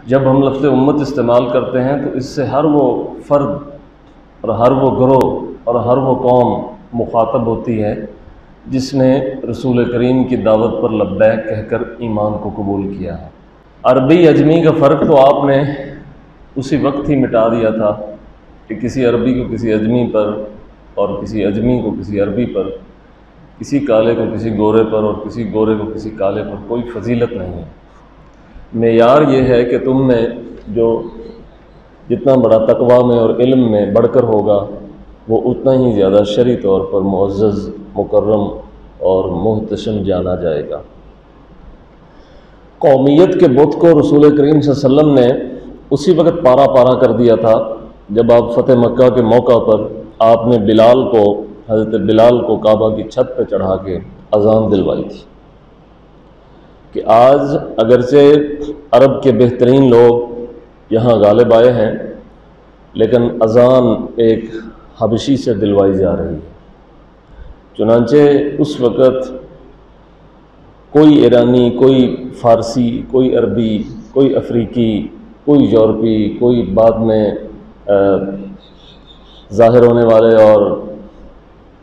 जब हम लफ्ज़ उम्मत इस्तेमाल करते हैं तो इससे हर वो फ़र्द और हर वो ग्रोह और हर वो कौम मुखातब होती है जिसने रसूल करीम की दावत पर लब्बैक कहकर ईमान को कबूल किया है। अरबी अजमी का फ़र्क तो आपने उसी वक्त ही मिटा दिया था कि किसी अरबी को किसी अजमी पर और किसी अजमी को किसी अरबी पर, किसी काले को किसी गोरे पर और किसी गोरे को किसी काले पर कोई फजीलत नहीं है। मेयार ये है कि तुम में जो जितना बड़ा तकवा में और इल्म में बढ़कर होगा वो उतना ही ज़्यादा शरई तौर पर मुअज़्ज़ज़, मुकर्रम और मुहतशम जाना जाएगा। कौमियत के बुत को रसूल करीम सल्लल्लाहु अलैहि वसल्लम ने उसी वक्त पारा पारा कर दिया था जब आप फ़तेह मक्का के मौका पर आपने हज़रत बिलाल को काबा की छत पर चढ़ा के अज़ान दिलवाई थी कि आज अगरचे अरब के बेहतरीन लोग यहाँ गालिब आए हैं, लेकिन अज़ान एक हबशी से दिलवाई जा रही है। चुनांचे उस वक़्त कोई ईरानी, कोई फ़ारसी, कोई अरबी, कोई अफ्रीकी, कोई यूरोपी, कोई बाद में ज़ाहिर होने वाले और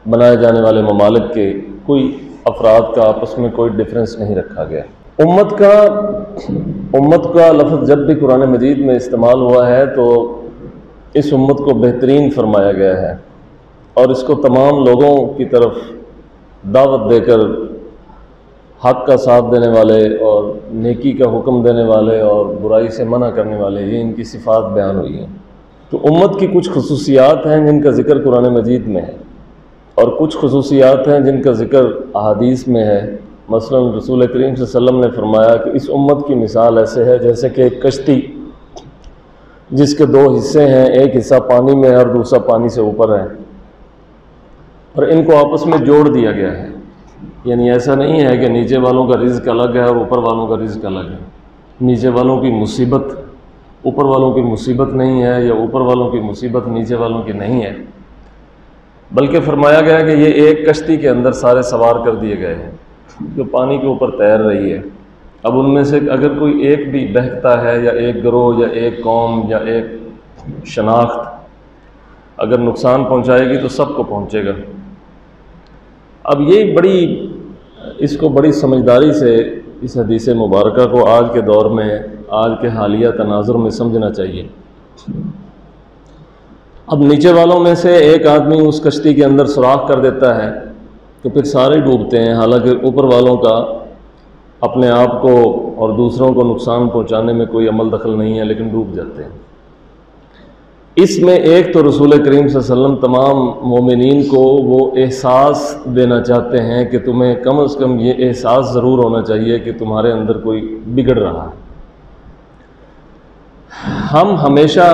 बनाए जाने वाले ममालिक के कोई अफराद का आपस में कोई डिफरेंस नहीं रखा गया। उम्मत का लफ्ज़ जब भी कुरान मजीद में इस्तेमाल हुआ है तो इस उम्मत को बेहतरीन फरमाया गया है और इसको तमाम लोगों की तरफ दावत देकर हक़ का साथ देने वाले और नेकी का हुक्म देने वाले और बुराई से मना करने वाले, ये इनकी सिफ़ात बयान हुई हैं। तो उम्मत की कुछ खुसूसियात हैं जिनका ज़िक्र कुरान मजीद में है और कुछ खुसूसियात हैं जिनका ज़िक्र अहादीस में है। मसलन रसूल करीम सल्लल्लाहु अलैहि वसल्लम ने फरमाया कि इस उम्मत की मिसाल ऐसे है जैसे कि एक कश्ती जिसके दो हिस्से हैं, एक हिस्सा पानी में है और दूसरा पानी से ऊपर है, और इनको आपस में जोड़ दिया गया है। यानी ऐसा नहीं है कि नीचे वालों का रिज़्क़ अलग है और ऊपर वालों का रिज़्क़ अलग है। नीचे वालों की मुसीबत ऊपर वालों की मुसीबत नहीं है या ऊपर वालों की मुसीबत नीचे वालों की नहीं है, बल्कि फरमाया गया कि ये एक कश्ती के अंदर सारे सवार कर दिए गए हैं जो पानी के ऊपर तैर रही है। अब उनमें से अगर कोई एक भी बहकता है या एक गिरोह या एक कौम या एक शनाख्त अगर नुकसान पहुंचाएगी तो सबको पहुंचेगा। अब ये इसको बड़ी समझदारी से इस हदीस मुबारका को आज के दौर में, आज के हालिया तनाजुर में समझना चाहिए। अब नीचे वालों में से एक आदमी उस कश्ती के अंदर सुराख कर देता है तो फिर सारे डूबते हैं, हालांकि ऊपर वालों का अपने आप को और दूसरों को नुकसान पहुंचाने में कोई अमल दखल नहीं है, लेकिन डूब जाते हैं। इसमें एक तो रसूल करीम सल्लल्लाहु अलैहि वसल्लम तमाम मोमिनीन को वो एहसास देना चाहते हैं कि तुम्हें कम से कम ये एहसास ज़रूर होना चाहिए कि तुम्हारे अंदर कोई बिगड़ रहा है। हम हमेशा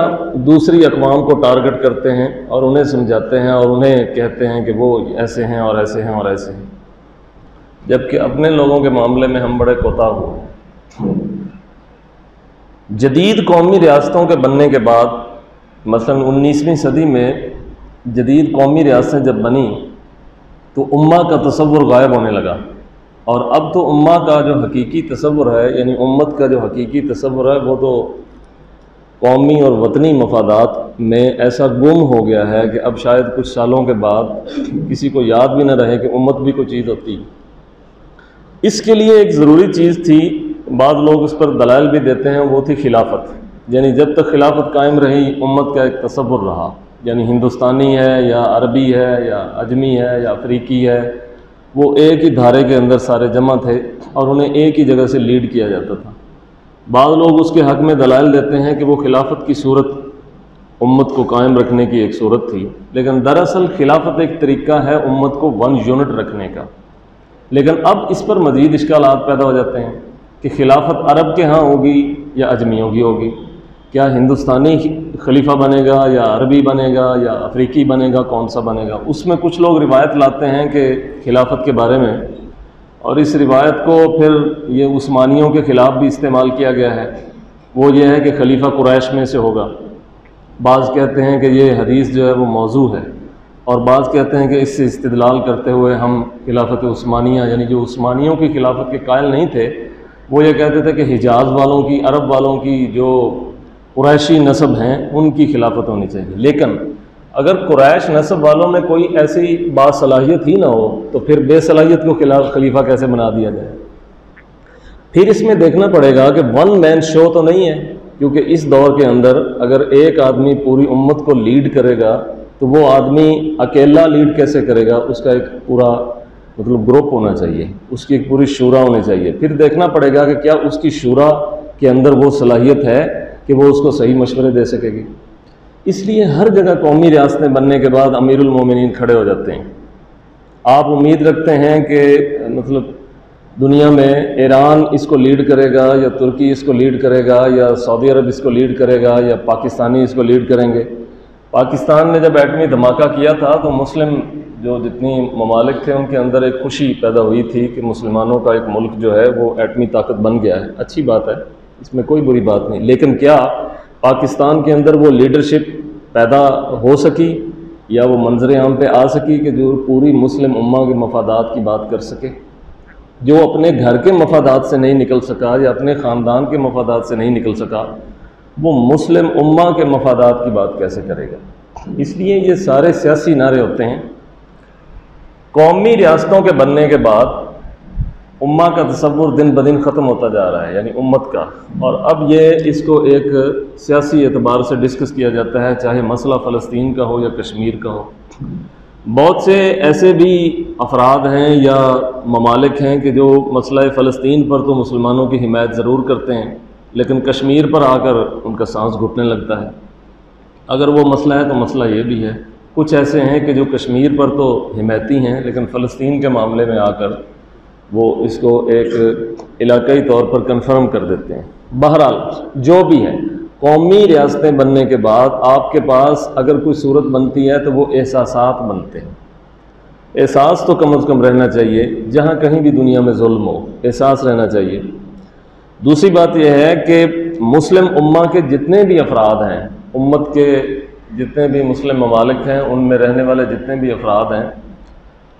दूसरी अक़वाम को टारगेट करते हैं और उन्हें समझाते हैं और उन्हें कहते हैं कि वो ऐसे हैं और ऐसे हैं और ऐसे हैं, जबकि अपने लोगों के मामले में हम बड़े कोताह हुए। जदीद कौमी रियासतों के बनने के बाद, मसलन 19वीं सदी में जदीद कौमी रियासतें जब बनी तो उम्मा का तसव्वुर गायब होने लगा, और अब तो उम्मा का जो हकीकी तसव्वुर है, यानी उम्मत का जो हकीकी तसव्वुर है, वो तो कौमी और वतनी मफादात में ऐसा गुम हो गया है कि अब शायद कुछ सालों के बाद किसी को याद भी न रहे कि उम्मत भी कोई चीज़ होती। इसके लिए एक ज़रूरी चीज़ थी, बाद लोग उस पर दलाइल भी देते हैं, वो थी खिलाफत। यानी जब तक खिलाफत कायम रही, उम्मत का एक तसव्वुर रहा, यानी हिंदुस्तानी है या अरबी है या अजमी है या अफ्रीकी है, वो एक ही धारे के अंदर सारे जमा थे और उन्हें एक ही जगह से लीड किया जाता था। बाद लोग उसके हक़ में दलाइल देते हैं कि वो खिलाफत की सूरत उम्मत को कायम रखने की एक सूरत थी, लेकिन दरअसल खिलाफत एक तरीका है उम्मत को वन यूनिट रखने का। लेकिन अब इस पर मज़ीद इश्कालात पैदा हो जाते हैं कि खिलाफत अरब के यहाँ होगी या अजमियों की होगी, क्या हिंदुस्तानी खलीफा बनेगा या अरबी बनेगा या अफ्रीकी बनेगा, कौन सा बनेगा। उसमें कुछ लोग रिवायत लाते हैं कि खिलाफत के बारे में, और इस रिवायत को फिर ये उस्मानियों के ख़िलाफ़ भी इस्तेमाल किया गया है। वो ये है कि खलीफा कुरैश में से होगा। बाज़ कहते हैं कि ये हदीस जो है वो मौजू है, और बाज़ कहते हैं कि इससे इस्तिदलाल करते हुए हम खिलाफत उस्मानिया, यानी जो उस्मानियों की खिलाफत के कायल नहीं थे वो ये कहते थे कि हिजाज वालों की, अरब वालों की जो कुरैशी नस्ब हैं उनकी खिलाफत होनी चाहिए। लेकिन अगर कुरैश नस्ब वालों में कोई ऐसी बासलाहियत ही ना हो तो फिर बेसलाहियत को खलीफा कैसे बना दिया जाए? फिर इसमें देखना पड़ेगा कि वन मैन शो तो नहीं है, क्योंकि इस दौर के अंदर अगर एक आदमी पूरी उम्मत को लीड करेगा तो वो आदमी अकेला लीड कैसे करेगा? उसका एक पूरा मतलब ग्रुप होना चाहिए, उसकी एक पूरी शूरा होनी चाहिए। फिर देखना पड़ेगा कि क्या उसकी शूरा के अंदर वो सलाहियत है कि वो उसको सही मशवरे दे सकेगी। इसलिए हर जगह कौमी रियासतें बनने के बाद अमीरुल मोमिनीन खड़े हो जाते हैं। आप उम्मीद रखते हैं कि मतलब दुनिया में ईरान इसको लीड करेगा या तुर्की इसको लीड करेगा या सऊदी अरब इसको लीड करेगा या पाकिस्तानी इसको लीड करेंगे। पाकिस्तान ने जब एटमी धमाका किया था तो मुस्लिम जो जितनी ममालिक थे उनके अंदर एक खुशी पैदा हुई थी कि मुसलमानों का एक मुल्क जो है वो एटमी ताकत बन गया है। अच्छी बात है, इसमें कोई बुरी बात नहीं। लेकिन क्या पाकिस्तान के अंदर वो लीडरशिप पैदा हो सकी या वो मंजर आम पे आ सकी कि जो पूरी मुस्लिम उम्मा के मफादात की बात कर सके? जो अपने घर के मफादात से नहीं निकल सका या अपने ख़ानदान के मफादात से नहीं निकल सका, वो मुस्लिम उम्मा के मफादात की बात कैसे करेगा? इसलिए ये सारे सियासी नारे होते हैं। कौमी रियासतों के बनने के बाद उम्मा का तसव्वुर दिन ब दिन ख़त्म होता जा रहा है, यानी उम्मत का। और अब ये इसको एक सियासी एतबार से डिस्कस किया जाता है, चाहे मसला फ़लस्तीन का हो या कश्मीर का हो। बहुत से ऐसे भी अफराद हैं या ममालिक हैं कि जो मसला फ़लस्तीन पर तो मुसलमानों की हिमायत ज़रूर करते हैं, लेकिन कश्मीर पर आकर उनका सांस घुटने लगता है। अगर वो मसला है तो मसला ये भी है। कुछ ऐसे हैं कि जो कश्मीर पर तो हिमायती हैं लेकिन फ़लस्तीन के मामले में आकर वो इसको एक इलाकाई तौर पर कन्फर्म कर देते हैं। बहरहाल जो भी है, कौमी रियासतें बनने के बाद आपके पास अगर कोई सूरत बनती है तो वो एहसासात बनते हैं। एहसास तो कम से कम रहना चाहिए, जहाँ कहीं भी दुनिया में जुल्म हो एहसास रहना चाहिए। दूसरी बात यह है कि मुस्लिम उम्मा के जितने भी अफराद हैं, उम्मत के जितने भी मुस्लिम ममालिक हैं, उनमें रहने वाले जितने भी अफराद हैं,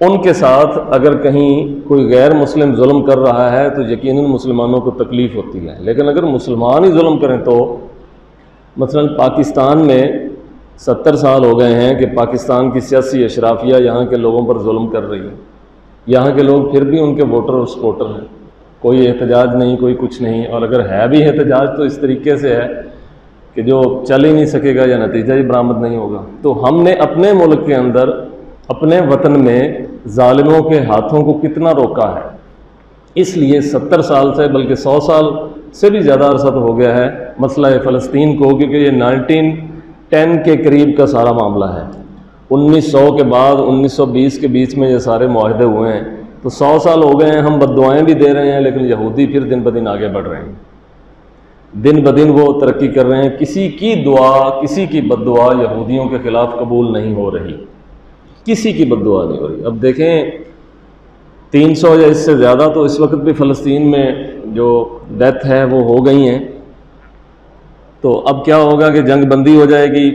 उनके साथ अगर कहीं कोई गैर मुस्लिम जुल्म कर रहा है तो यकीनन मुसलमानों को तकलीफ़ होती है। लेकिन अगर मुसलमान ही जुल्म करें तो मसलन पाकिस्तान में 70 साल हो गए हैं कि पाकिस्तान की सियासी अशराफिया यहाँ के लोगों पर जुल्म कर रही है। यहाँ के लोग फिर भी उनके वोटर और सपोर्टर हैं, कोई एहतजाज नहीं, कोई कुछ नहीं। और अगर है भी एहतजाज तो इस तरीके से है कि जो चल ही नहीं सकेगा या नतीजा ही बरामद नहीं होगा। तो हमने अपने मुल्क के अंदर, अपने वतन में जालिमों के हाथों को कितना रोका है। इसलिए 70 साल से, बल्कि 100 साल से भी ज़्यादा अरसा तो हो गया है मसला फ़लस्तीन को, क्योंकि ये 1910 के करीब का सारा मामला है। 1900 के बाद 1920 के बीच में ये सारे मुआहदे हुए हैं, तो 100 साल हो गए हैं। हम बद्दुआएँ भी दे रहे हैं, लेकिन यहूदी फिर दिन ब दिन आगे बढ़ रहे हैं, दिन ब दिन वो तरक्की कर रहे हैं। किसी की दुआ, किसी की बद्दुआ यहूदियों के ख़िलाफ़ कबूल नहीं हो रही, किसी की बद्दुआ नहीं हो रही। अब देखें 300 या इससे ज़्यादा तो इस वक्त भी फ़लस्तीन में जो डेथ है वो हो गई हैं। तो अब क्या होगा कि जंग बंदी हो जाएगी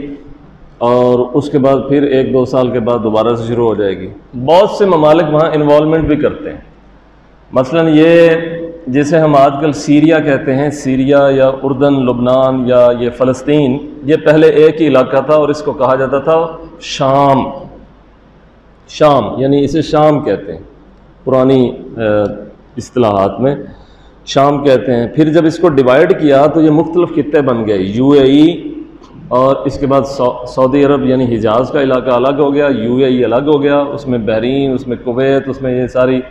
और उसके बाद फिर 1-2 साल के बाद दोबारा से शुरू हो जाएगी। बहुत से ममालिक वहाँ इन्वॉल्वमेंट भी करते हैं। मसलन ये जिसे हम आजकल सीरिया कहते हैं, सीरिया या उर्दन, लुबनान या ये फ़लस्तीन, ये पहले एक ही इलाका था और इसको कहा जाता था शाम। शाम यानी इसे शाम कहते हैं, पुरानी इस्तिलाहात में शाम कहते हैं। फिर जब इसको डिवाइड किया तो ये मुख्तलिफ खित्ते बन गए, UAE, और इसके बाद सऊदी अरब यानी हिजाज़ का इलाका अलग हो गया, UAE अलग हो गया, उसमें बहरीन, उसमें कुवैत, उसमें ये सारी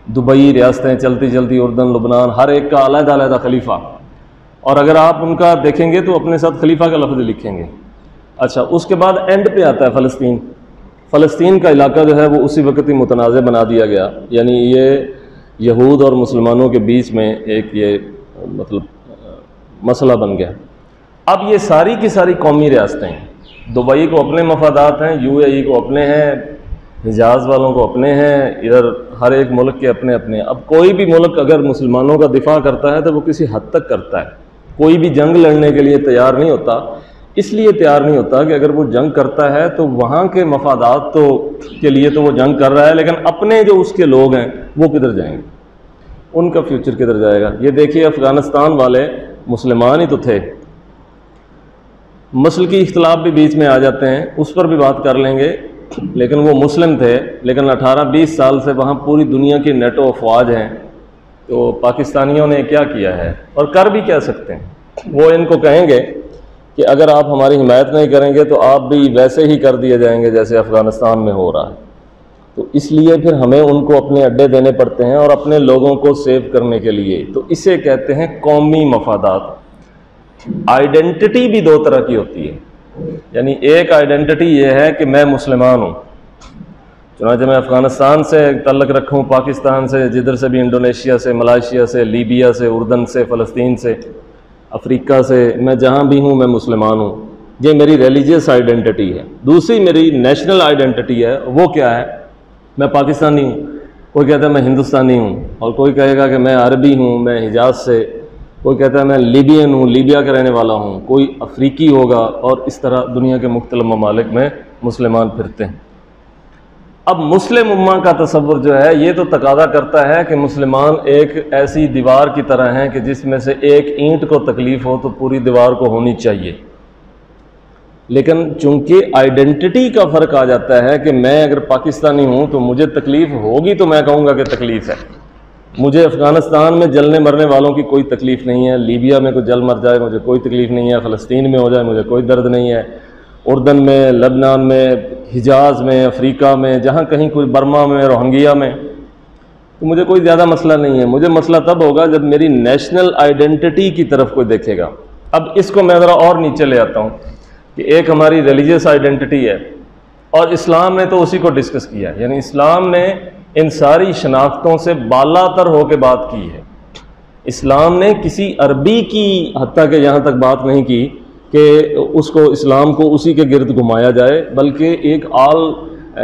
दुबई रियासतें चलती चलती, उर्दन, लुबनान, हर एक का अलग-अलग खलीफा। और अगर आप उनका देखेंगे तो अपने साथ खलीफा का लफ्ज़ लिखेंगे। अच्छा, उसके बाद एंड पे आता है फ़लस्तीन। फ़लस्तीन का इलाका जो है वो उसी वक्त ही मुतनाज़ बना दिया गया, यानी ये यहूद और मुसलमानों के बीच में एक ये मतलब मसला बन गया। अब ये सारी की सारी कौमी रियासतें हैं, दुबई को अपने मफादात हैं, UAE को अपने हैं, हिजाज़ वालों को अपने हैं, इधर हर एक मुल्क के अपने अपने। अब कोई भी मुल्क अगर मुसलमानों का दिफा करता है तो वो किसी हद तक करता है, कोई भी जंग लड़ने के लिए तैयार नहीं होता। इसलिए तैयार नहीं होता कि अगर वो जंग करता है तो वहाँ के मफादात तो के लिए तो वो जंग कर रहा है, लेकिन अपने जो उसके लोग हैं वो किधर जाएंगे। उनका फ्यूचर किधर जाएगा? ये देखिए, अफ़गानिस्तान वाले मुसलमान ही तो थे, मसल की इख्तलाफ भी बीच में आ जाते हैं, उस पर भी बात कर लेंगे, लेकिन वो मुस्लिम थे, लेकिन 18-20 साल से वहाँ पूरी दुनिया की नेटो अफवाज हैं। तो पाकिस्तानियों ने क्या किया है और कर भी क्या सकते हैं? वो इनको कहेंगे कि अगर आप हमारी हिमायत नहीं करेंगे तो आप भी वैसे ही कर दिए जाएंगे जैसे अफ़गानिस्तान में हो रहा है। तो इसलिए फिर हमें उनको अपने अड्डे देने पड़ते हैं और अपने लोगों को सेव करने के लिए। तो इसे कहते हैं कौमी मफादात। आइडेंटिटी भी दो तरह की होती है, यानी एक आइडेंटिटी ये है कि मैं मुसलमान हूँ, चुनांचे मैं अफ़गानिस्तान से तल्लक रखूँ, पाकिस्तान से, जिधर से भी, इंडोनेशिया से, मलाइशिया से, लीबिया से, उर्दन से, फ़लस्तीन से, अफ्रीका से, मैं जहाँ भी हूँ मैं मुसलमान हूँ। ये मेरी रिलीजियस आइडेंटिटी है। दूसरी मेरी नेशनल आइडेंटिटी है, वो क्या है? मैं पाकिस्तानी हूँ, कोई कहता है मैं हिंदुस्तानी हूँ, और कोई कहेगा कि मैं अरबी हूँ, मैं हिजाज से, कोई कहता है मैं लीबियन हूँ, लीबिया का रहने वाला हूँ, कोई अफ्रीकी होगा, और इस तरह दुनिया के मुख्तलिफ ममालिक में मुसलमान फिरते हैं। अब मुस्लिम उम्मा का तसव्वुर जो है ये तो तकादा करता है कि मुसलमान एक ऐसी दीवार की तरह हैं कि जिसमें से एक ईंट को तकलीफ़ हो तो पूरी दीवार को होनी चाहिए। लेकिन चूंकि आइडेंटिटी का फ़र्क आ जाता है कि मैं अगर पाकिस्तानी हूँ तो मुझे तकलीफ़ होगी तो मैं कहूँगा कि तकलीफ़ है। मुझे अफ़गानिस्तान में जलने मरने वालों की कोई तकलीफ़ नहीं है, लीबिया में कोई जल मर जाए मुझे कोई तकलीफ़ नहीं है, फ़लस्तीन में हो जाए मुझे कोई दर्द नहीं है, उर्दन में, लबनान में, हिजाज़ में, अफ्रीका में, जहाँ कहीं कोई, बर्मा में, रोहिंग्या में, तो मुझे कोई ज़्यादा मसला नहीं है। मुझे मसला तब होगा जब मेरी नेशनल आइडेंटिटी की तरफ कोई देखेगा। अब इसको मैं ज़रा और नीचे ले आता हूँ कि एक हमारी रिलीजियस आइडेंटिटी है, और इस्लाम ने तो उसी को डिस्कस किया, यानी इस्लाम ने इन सारी शनाख्तों से बालातर होकर बात की है। इस्लाम ने किसी अरबी की हत्ता के यहाँ तक बात नहीं की कि उसको, इस्लाम को उसी के गिर्द घुमाया जाए, बल्कि एक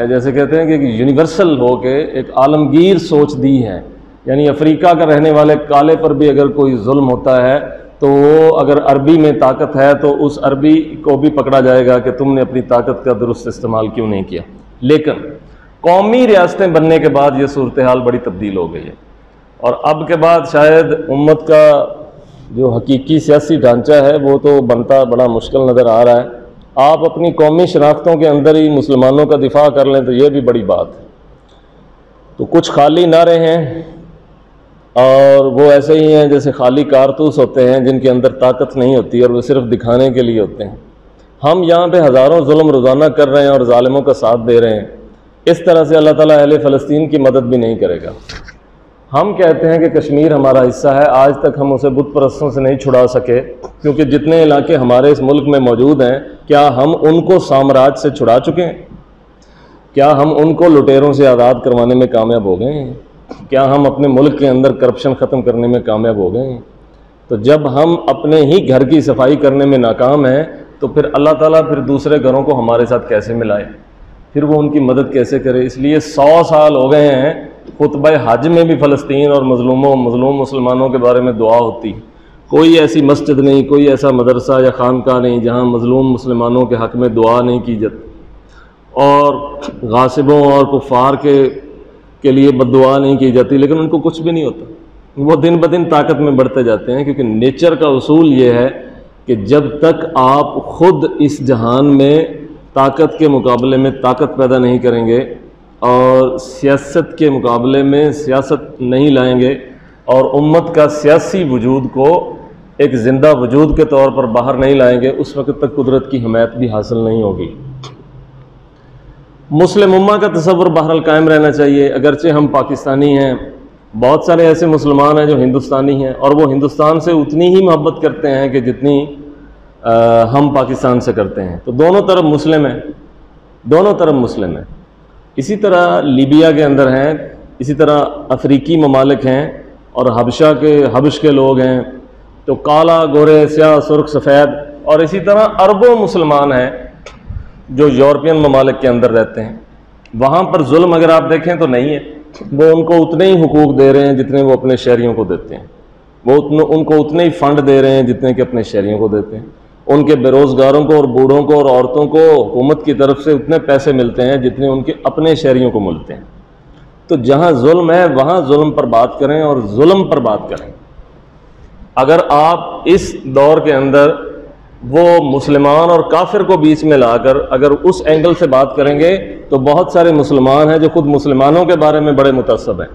जैसे कहते हैं कि यूनिवर्सल हो के एक आलमगीर सोच दी है। यानी अफ्रीका का रहने वाले काले पर भी अगर कोई जुल्म होता है तो वो, अगर अरबी में ताकत है तो उस अरबी को भी पकड़ा जाएगा कि तुमने अपनी ताकत का दुरुस्त इस्तेमाल क्यों नहीं किया। लेकिन कौमी रियासतें बनने के बाद ये सूरत हाल बड़ी तब्दील हो गई है, और अब के बाद शायद उम्मत का जो हकीकी सियासी ढांचा है वो तो बनता बड़ा मुश्किल नज़र आ रहा है। आप अपनी कौमी शनाख्तों के अंदर ही मुसलमानों का दिफा कर लें तो ये भी बड़ी बात है। तो कुछ खाली नारे हैं, और वो ऐसे ही हैं जैसे खाली कारतूस होते हैं जिनके अंदर ताकत नहीं होती और वो सिर्फ दिखाने के लिए होते हैं। हम यहाँ पे हज़ारों जुल्म रोज़ाना कर रहे हैं और ज़ालिमों का साथ दे रहे हैं। इस तरह से अल्लाह ताला अहले फ़लस्तीन की मदद भी नहीं करेगा। हम कहते हैं कि कश्मीर हमारा हिस्सा है, आज तक हम उसे बुत परस्तों से नहीं छुड़ा सके, क्योंकि जितने इलाके हमारे इस मुल्क में मौजूद हैं, क्या हम उनको साम्राज्य से छुड़ा चुके हैं? क्या हम उनको लुटेरों से आज़ाद करवाने में कामयाब हो गए हैं? क्या हम अपने मुल्क के अंदर करप्शन ख़त्म करने में कामयाब हो गए हैं? तो जब हम अपने ही घर की सफाई करने में नाकाम हैं तो फिर अल्लाह ताला फिर दूसरे घरों को हमारे साथ कैसे मिलाए, फिर वो उनकी मदद कैसे करे? इसलिए 100 साल हो गए हैं, खुतबा हज में भी फ़लस्तीन और मज़लूम मुसलमानों के बारे में दुआ होती। कोई ऐसी मस्जिद नहीं, कोई ऐसा मदरसा या खानका नहीं जहाँ मज़लूम मुसलमानों के हक़ में दुआ नहीं की जाती, और गासिबों और कुफ़ार के लिए बद्दुआ नहीं की जाती, लेकिन उनको कुछ भी नहीं होता। वो दिन ब दिन ताकत में बढ़ते जाते हैं, क्योंकि नेचर का उसूल ये है कि जब तक आप ख़ुद इस जहान में ताकत के मुकाबले में ताकत पैदा नहीं करेंगे और सियासत के मुकाबले में सियासत नहीं लाएंगे और उम्मत का सियासी वजूद को एक ज़िंदा वजूद के तौर पर बाहर नहीं लाएंगे, उस वक्त तक कुदरत की हिमायत भी हासिल नहीं होगी। मुस्लिम उम्मा का तसव्वुर बहरहाल कायम रहना चाहिए। अगरचे हम पाकिस्तानी हैं, बहुत सारे ऐसे मुसलमान हैं जो हिंदुस्तानी हैं, और वो हिंदुस्तान से उतनी ही मोहब्बत करते हैं कि जितनी हम पाकिस्तान से करते हैं। तो दोनों तरफ मुस्लिम हैं, दोनों तरफ मुस्लिम हैं। इसी तरह लीबिया के अंदर हैं, इसी तरह अफ्रीकी ममालिक हैं, और हबश के लोग हैं, तो काला, गोरे, स्याह, सुर्ख, सफ़ेद, और इसी तरह अरबों मुसलमान हैं जो यूरोपियन ममालिक के अंदर रहते हैं। वहाँ पर जुल्म अगर आप देखें तो नहीं है, वो उनको उतने ही हुकूक दे रहे हैं जितने वो अपने शहरियों को देते हैं, वो उनको उतने ही फ़ंड दे रहे हैं जितने कि अपने शहरियों को देते हैं। उनके बेरोज़गारों को और बूढ़ों को और औरतों को हुकूमत की तरफ से उतने पैसे मिलते हैं जितने उनके अपने शहरियों को मिलते हैं। तो जहाँ जुल्म है वहाँ जुल्म पर बात करें और जुल्म पर बात करें। अगर आप इस दौर के अंदर वो मुसलमान और काफिर को बीच में लाकर अगर उस एंगल से बात करेंगे तो बहुत सारे मुसलमान हैं जो खुद मुसलमानों के बारे में बड़े मुतअस्सब हैं,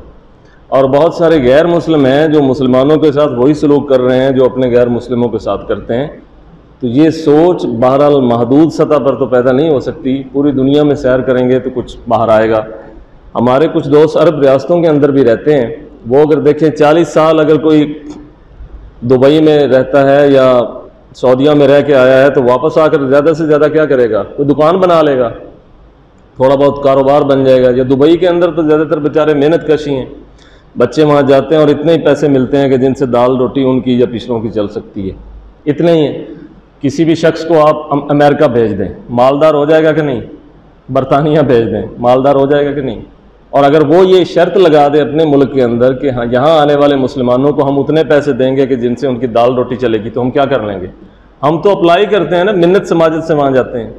और बहुत सारे गैर मुस्लिम हैं जो मुसलमानों के साथ वही सलूक कर रहे हैं जो अपने गैर मुस्लिमों के साथ करते हैं। तो ये सोच बहरहाल महदूद सतह पर तो पैदा नहीं हो सकती, पूरी दुनिया में सैर करेंगे तो कुछ बाहर आएगा। हमारे कुछ दोस्त अरब रियासतों के अंदर भी रहते हैं, वो अगर देखें 40 साल अगर कोई दुबई में रहता है या सऊदीया में रह के आया है तो वापस आकर ज़्यादा से ज़्यादा क्या करेगा, कोई दुकान बना लेगा, थोड़ा बहुत कारोबार बन जाएगा। या दुबई के अंदर तो ज़्यादातर बेचारे मेहनत कशी हैं, बच्चे वहाँ जाते हैं और इतने ही पैसे मिलते हैं कि जिनसे दाल रोटी उनकी या पिछड़ों की चल सकती है, इतने ही है। किसी भी शख्स को आप अमेरिका भेज दें, मालदार हो जाएगा कि नहीं? बरतानिया भेज दें, मालदार हो जाएगा कि नहीं? और अगर वो ये शर्त लगा दे अपने मुल्क के अंदर कि हाँ यहाँ आने वाले मुसलमानों को हम उतने पैसे देंगे कि जिनसे उनकी दाल रोटी चलेगी, तो हम क्या कर लेंगे? हम तो अप्लाई करते हैं ना, मिन्नत समाजत से वहाँ जाते हैं।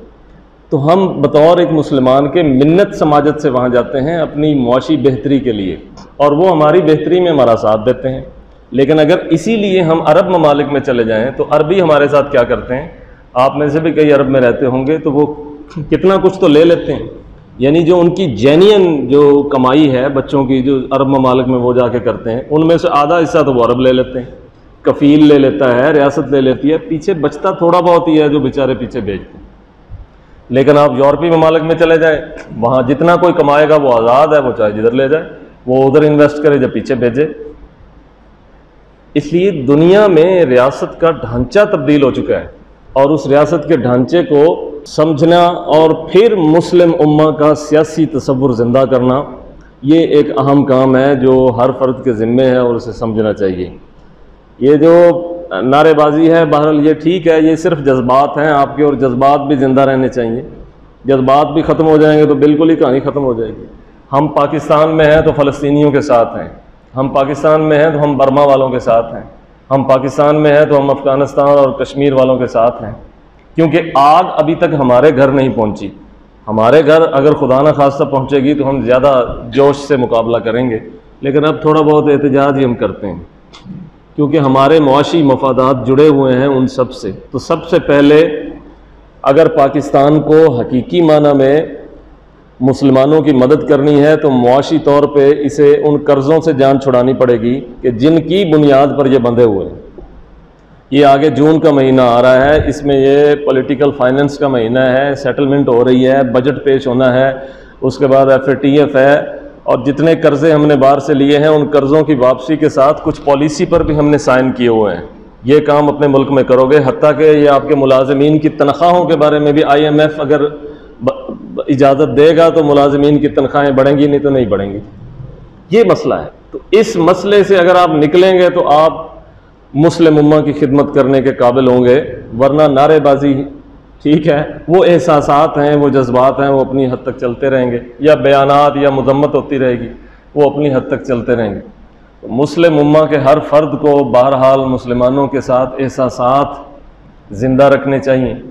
तो हम बतौर एक मुसलमान के मिन्नत समाजत से वहाँ जाते हैं अपनी मुआशी बेहतरी के लिए, और वो हमारी बेहतरी में हमारा साथ देते हैं। लेकिन अगर इसीलिए हम अरब ममालिक में चले जाएँ तो अरबी हमारे साथ क्या करते हैं, आप में से भी कई अरब में रहते होंगे, तो वो कितना कुछ तो ले लेते हैं। यानी जो उनकी जेन्युइन जो कमाई है बच्चों की, जो अरब ममालिक में वो जाके करते हैं, उनमें से आधा हिस्सा तो वो अरब ले लेते हैं, कफ़ील ले लेता है, रियासत ले लेती है, पीछे बचता थोड़ा बहुत ही है जो बेचारे पीछे भेजते हैं। लेकिन आप यूरोपीय ममालिक में चले जाए, वहाँ जितना कोई कमाएगा वो आज़ाद है, वो चाहे जिधर ले जाए, वो उधर इन्वेस्ट करे जब पीछे भेजे। इसलिए दुनिया में रियासत का ढांचा तब्दील हो चुका है, और उस रियासत के ढांचे को समझना और फिर मुस्लिम उम्मा का सियासी तसव्वुर ज़िंदा करना, ये एक अहम काम है जो हर फर्द के ज़िम्मे है और उसे समझना चाहिए। ये जो नारेबाजी है बहरहाल ये ठीक है, ये सिर्फ जज्बात हैं आपके, और जज्बात भी ज़िंदा रहने चाहिए। जज्बात भी ख़त्म हो जाएंगे तो बिल्कुल ही कहानी ख़त्म हो जाएगी। हम पाकिस्तान में हैं तो फ़लस्तीनियों के साथ हैं, हम पाकिस्तान में हैं तो हम बर्मा वालों के साथ हैं, हम पाकिस्तान में हैं तो हम अफ़गानिस्तान और कश्मीर वालों के साथ हैं, क्योंकि आग अभी तक हमारे घर नहीं पहुंची। हमारे घर अगर खुदा न खास्ता पहुंचेगी तो हम ज़्यादा जोश से मुकाबला करेंगे, लेकिन अब थोड़ा बहुत एहतजाज ही हम करते हैं क्योंकि हमारे मुआशी मफादात जुड़े हुए हैं उन सब से। तो सबसे पहले अगर पाकिस्तान को हकीकी माना में मुसलमानों की मदद करनी है तो मुआशी तौर पे इसे उन कर्ज़ों से जान छुड़ानी पड़ेगी कि जिनकी बुनियाद पर ये बंधे हुए हैं। ये आगे जून का महीना आ रहा है, इसमें ये पॉलिटिकल फाइनेंस का महीना है, सेटलमेंट हो रही है, बजट पेश होना है, उसके बाद FATF है, और जितने कर्ज़े हमने बाहर से लिए हैं उन कर्ज़ों की वापसी के साथ कुछ पॉलिसी पर भी हमने साइन किए हुए हैं। ये काम अपने मुल्क में करोगे, हत्ता कि ये आपके मुलाजमीन की तनख्वाहों के बारे में भी IMF अगर इजाज़त देगा तो मुलाजमीन की तनख्वाहें बढ़ेंगी, नहीं तो नहीं बढ़ेंगी। ये मसला है। तो इस मसले से अगर आप निकलेंगे तो आप मुस्लिम उम्मा की खिदमत करने के काबिल होंगे, वरना नारेबाजी ठीक है, वो एहसासात हैं, वो जज्बात हैं, वो अपनी हद तक चलते रहेंगे, या बयानात या मजम्मत होती रहेगी, वो अपनी हद तक चलते रहेंगे। तो मुस्लिम उम्मा के हर फर्द को बहरहाल मुसलमानों के साथ एहसासात ज़िंदा रखने चाहिए,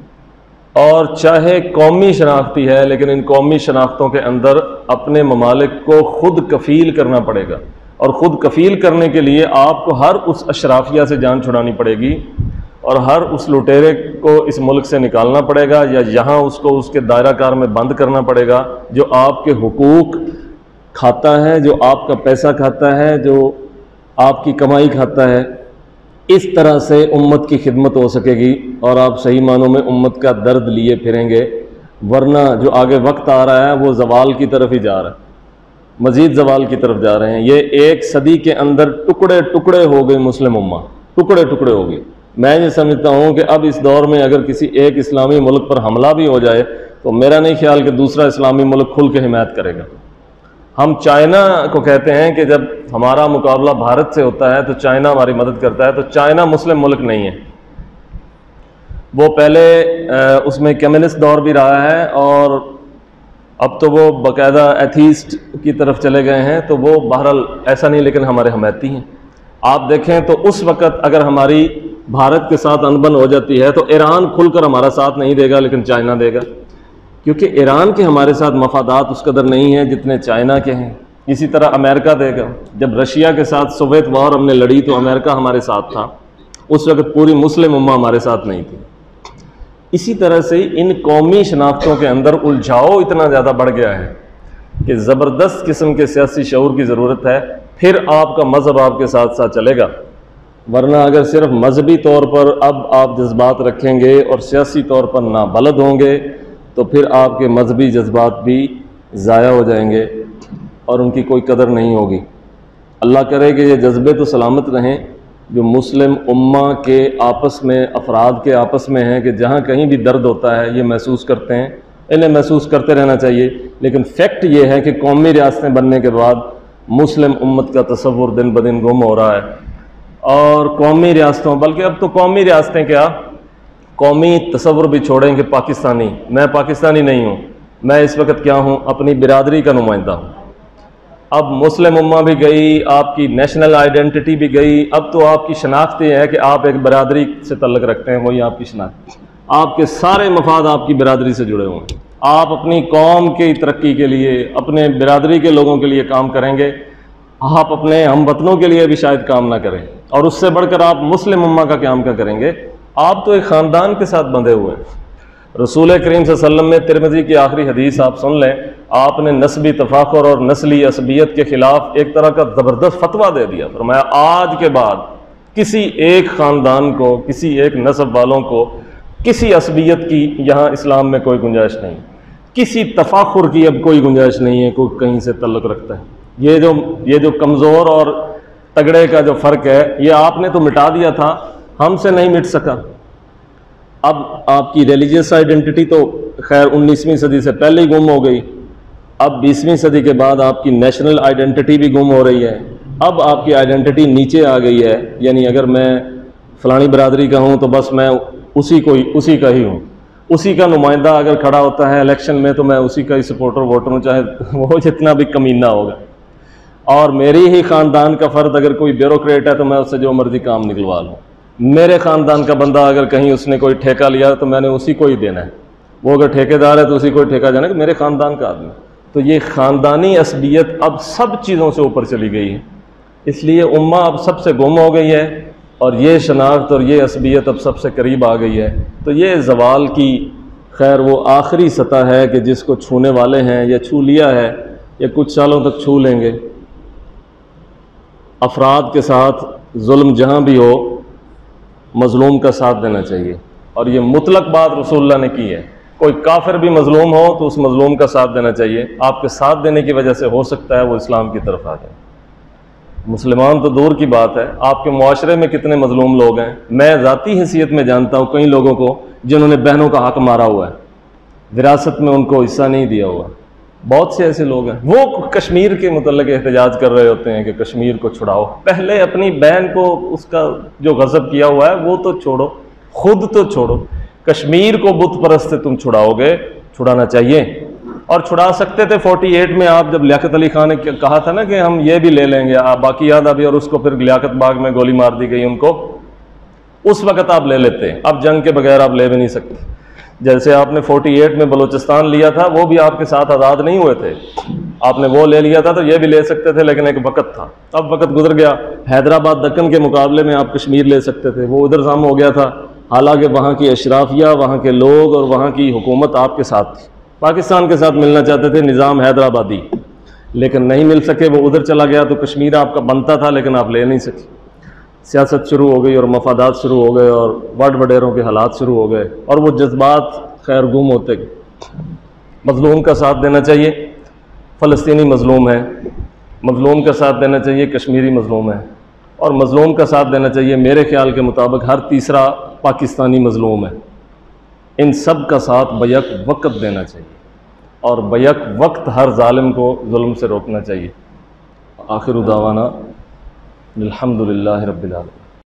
और चाहे कौमी शनाख्ती है लेकिन इन कौमी शनाख्तों के अंदर अपने ममालिक को ख़ुद कफ़ील करना पड़ेगा, और ख़ुद कफ़ील करने के लिए आपको हर उस अशराफिया से जान छुड़ानी पड़ेगी, और हर उस लुटेरे को इस मुल्क से निकालना पड़ेगा, या यहाँ उसको उसके दायरा कार में बंद करना पड़ेगा जो आपके हुकूक खाता है, जो आपका पैसा खाता है, जो आपकी कमाई खाता है। इस तरह से उम्मत की खिदमत हो सकेगी और आप सही मानों में उम्मत का दर्द लिए फिरेंगे, वरना जो आगे वक्त आ रहा है वो ज़वाल की तरफ ही जा रहा है, मज़ीद ज़वाल की तरफ जा रहे हैं। ये एक सदी के अंदर टुकड़े टुकड़े हो गई मुस्लिम उम्मा, टुकड़े टुकड़े हो गई। मैं ये समझता हूँ कि अब इस दौर में अगर किसी एक इस्लामी मुल्क पर हमला भी हो जाए तो मेरा नहीं ख्याल कि दूसरा इस्लामी मुल्क खुल के हिमायत करेगा। हम चाइना को कहते हैं कि जब हमारा मुकाबला भारत से होता है तो चाइना हमारी मदद करता है, तो चाइना मुस्लिम मुल्क नहीं है। वो पहले उसमें कम्युनिस्ट दौर भी रहा है और अब तो वो बाकायदा एथीस्ट की तरफ चले गए हैं, तो वो बहरहाल ऐसा नहीं, लेकिन हमारे हमायती हैं। आप देखें तो उस वक़्त अगर हमारी भारत के साथ अनबन हो जाती है तो ईरान खुलकर हमारा साथ नहीं देगा, लेकिन चाइना देगा, क्योंकि ईरान के हमारे साथ मफादात उस कदर नहीं हैं जितने चाइना के हैं। इसी तरह अमेरिका देगा। जब रशिया के साथ सोवियत वॉर हमने लड़ी तो अमेरिका हमारे साथ था, उस वक्त पूरी मुस्लिम उम्मा हमारे साथ नहीं थी। इसी तरह से इन कौमी शनाख्तों के अंदर उलझाव इतना ज़्यादा बढ़ गया है कि ज़बरदस्त किस्म के सियासी शऊर की ज़रूरत है, फिर आपका मज़हब आपके साथ साथ चलेगा। वरना अगर सिर्फ मजहबी तौर पर अब आप जज्बात रखेंगे और सियासी तौर पर नाबलद होंगे तो फिर आपके मजहबी जज्बात भी ज़ाया हो जाएंगे और उनकी कोई कदर नहीं होगी। अल्लाह करे कि ये जज्बे तो सलामत रहें जो मुस्लिम उम्मा के आपस में, अफराद के आपस में हैं, कि जहाँ कहीं भी दर्द होता है ये महसूस करते हैं, इन्हें महसूस करते रहना चाहिए। लेकिन फैक्ट ये है कि कौमी रियासतें बनने के बाद मुस्लिम उम्मत का तसव्वुर दिन ब दिन गुम हो रहा है और कौमी रियासतों, बल्कि अब तो कौमी रियासतें क्या, कौमी तसव्वुर भी छोड़ें कि पाकिस्तानी, मैं पाकिस्तानी नहीं हूँ, मैं इस वक्त क्या हूँ, अपनी बिरादरी का नुमाइंदा हूँ। अब मुस्लिम उम्मा भी गई, आपकी नेशनल आइडेंटिटी भी गई, अब तो आपकी शनाख्त ये है कि आप एक बिरादरी से तल्लुक़ रखते हैं, वही आपकी शनाख्त। आपके सारे मफाद आपकी बिरादरी से जुड़े हुए हैं। आप अपनी कौम की तरक्की के लिए, अपने बिरादरी के लोगों के लिए काम करेंगे, आप अपने हम वतनों के लिए भी शायद काम ना करें, और उससे बढ़कर आप मुस्लिम उम्मा का काम क्या करेंगे। आप तो एक ख़ानदान के साथ बंधे हुए हैं। रसूल करीम सल्लल्लाहु अलैहि वसल्लम में तिरमिज़ी की आखिरी हदीस आप सुन लें, आपने नस्बी तफाखुर और नस्ली असबियत के ख़िलाफ़ एक तरह का ज़बरदस्त फतवा दे दिया। फरमाया आज के बाद किसी एक ख़ानदान को, किसी एक नस्ब वालों को, किसी असबियत की यहाँ इस्लाम में कोई गुंजाइश नहीं, किसी तफाखुर की अब कोई गुंजाइश नहीं है, कोई कहीं से तल्लुक़ रखता है। ये जो कमज़ोर और तगड़े का जो फ़र्क है, ये आपने तो मिटा दिया था, हमसे नहीं मिट सका। अब आपकी रिलीजियस आइडेंटिटी तो खैर 19वीं सदी से पहले ही गुम हो गई, अब 20वीं सदी के बाद आपकी नेशनल आइडेंटिटी भी गुम हो रही है। अब आपकी आइडेंटिटी नीचे आ गई है, यानी अगर मैं फ़लानी बरादरी का हूँ तो बस मैं उसी का ही हूँ, उसी का नुमाइंदा अगर खड़ा होता है इलेक्शन में तो मैं उसी का ही सपोर्टर वोटर हूँ, चाहे वो जितना भी कमीना होगा। और मेरी ही ख़ानदान का फ़र्द अगर कोई ब्यूरोक्रेट है तो मैं उससे जो मर्ज़ी काम निकलवा लूँ। मेरे ख़ानदान का बंदा अगर कहीं उसने कोई ठेका लिया तो मैंने उसी को ही देना है, वो अगर ठेकेदार है तो उसी को ही ठेका जाना कि मेरे ख़ानदान का आदमी। तो ये ख़ानदानी असबियत अब सब चीज़ों से ऊपर चली गई है, इसलिए उम्मा अब सबसे गुम हो गई है और ये शनाख्त और ये असबियत अब सबसे करीब आ गई है। तो ये ज़वाल की खैर वो आखिरी सतह है कि जिसको छूने वाले हैं या छू लिया है या कुछ सालों तक छू लेंगे। अफराद के साथ जुल्म जहाँ भी हो, मज़लूम का साथ देना चाहिए, और ये मुतलक बात रसूलुल्लाह ने की है। कोई काफिर भी मज़लूम हो तो उस मज़लूम का साथ देना चाहिए। आपके साथ देने की वजह से हो सकता है वो इस्लाम की तरफ आ जाए। मुसलमान तो दूर की बात है, आपके मुआशरे में कितने मज़लूम लोग हैं। मैं ज़ाती हैसियत में जानता हूँ कई लोगों को जिन्होंने बहनों का हक मारा हुआ है, विरासत में उनको हिस्सा नहीं दिया हुआ। बहुत से ऐसे लोग हैं, वो कश्मीर के मुतल्लिक़ एहतजाज कर रहे होते हैं कि कश्मीर को छुड़ाओ। पहले अपनी बहन को उसका जो गज़ब किया हुआ है वो तो छोड़ो, खुद तो छोड़ो। कश्मीर को बुत परस्त से तुम छुड़ाओगे, छुड़ाना चाहिए और छुड़ा सकते थे। 48 में आप जब लियाकत अली खान ने कहा था ना कि हम ये भी ले लेंगे, आप बाकी याद अभी, और उसको फिर लियाकत बाग में गोली मार दी गई उनको, उस वक़्त आप ले लेते। अब जंग के बगैर आप ले भी नहीं सकते। जैसे आपने 48 में बलूचिस्तान लिया था, वो भी आपके साथ आज़ाद नहीं हुए थे, आपने वो ले लिया था तो ये भी ले सकते थे, लेकिन एक वक़्त था, अब वक़्त गुजर गया। हैदराबाद दक्कन के मुकाबले में आप कश्मीर ले सकते थे, वो उधर साम हो गया था। हालांकि वहाँ की अशराफिया, वहाँ के लोग और वहाँ की हुकूमत आपके साथ थी। पाकिस्तान के साथ मिलना चाहते थे निज़ाम हैदराबादी, लेकिन नहीं मिल सके, वो उधर चला गया। तो कश्मीर आपका बनता था लेकिन आप ले नहीं सके। सियासत शुरू हो गई और मफादात शुरू हो गए और वड वडेरों के हालात शुरू हो गए और वो जज्बात खैर गुम होते गए। मज़लूम का साथ देना चाहिए, फ़लस्तीनी मज़लूम है, मज़लूम का साथ देना चाहिए, कश्मीरी मज़लूम है, और मज़लूम का साथ देना चाहिए मेरे ख्याल के मुताबिक हर तीसरा पाकिस्तानी मज़लूम है। इन सब का साथ बैक वक्त देना चाहिए और बैक वक्त हर जालिम को जुल्म से रोकना चाहिए। आखिर दावाना अल्हम्दुलिल्लाहि रब्बिल आलमीन।